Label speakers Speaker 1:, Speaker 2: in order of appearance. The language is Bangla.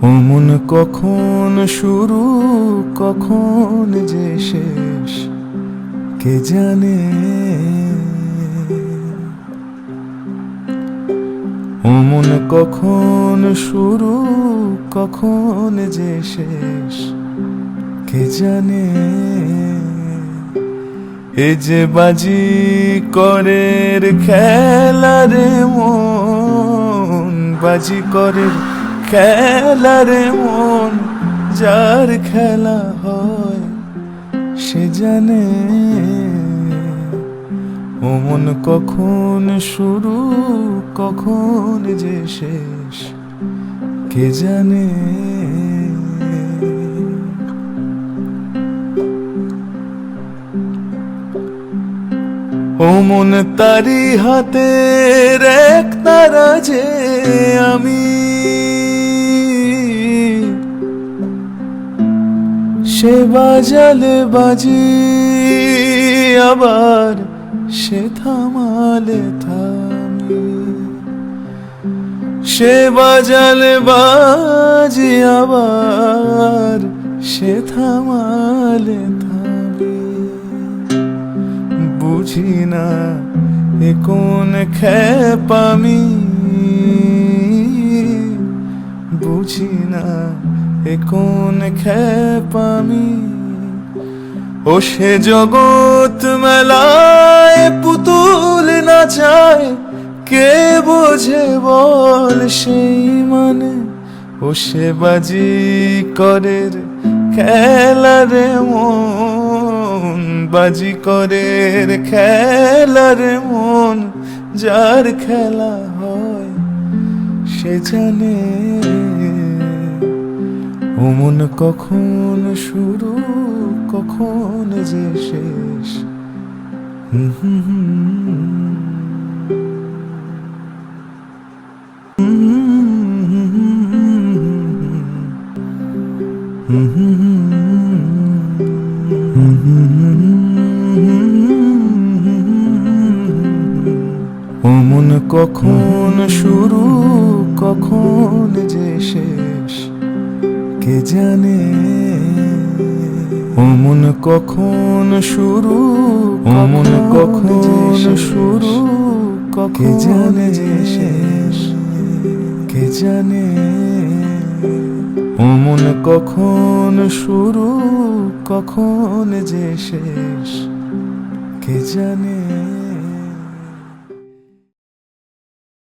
Speaker 1: ও মন কখন শুরু কখন যে শেষ কে জানে। ও মন কখন শুরু কখন যে শেষ কে জানে। এ যে বাজি করের খেলা রে মন, বাজি করের খেলা রে মন, যার খেলা হয় সে জানে। ও মন কখন শুরু কখন যে শেষ কে জানে। ও মন তারি হাতের এক তারা যে আমি, সে বাজালে বাজি আবার সে থামালে থামি। সে বাজালে বাজি আবার সে থামালে থামি। বুঝি না এ কোন খেপামি, বুঝি না এ কোন খেপামি। ও সে জগৎ মেলায় পুতুল নাচায়, কে বোঝে বল সেই মানে। ও সে বাজি করের খেলা রে মন, বাজি করের খেলা রে মন, যার খেলা হয় সে জানে। ও মন কখন শুরু কখন যে শেষ। ও মন কখন শুরু কখন যে শেষ কে জানে। ও মন কখন শুরু, ও মন কখন শুরু কে জানে যে শেষ কে জানে। ও মন কখন শুরু কখন যে শেষ কে জানে।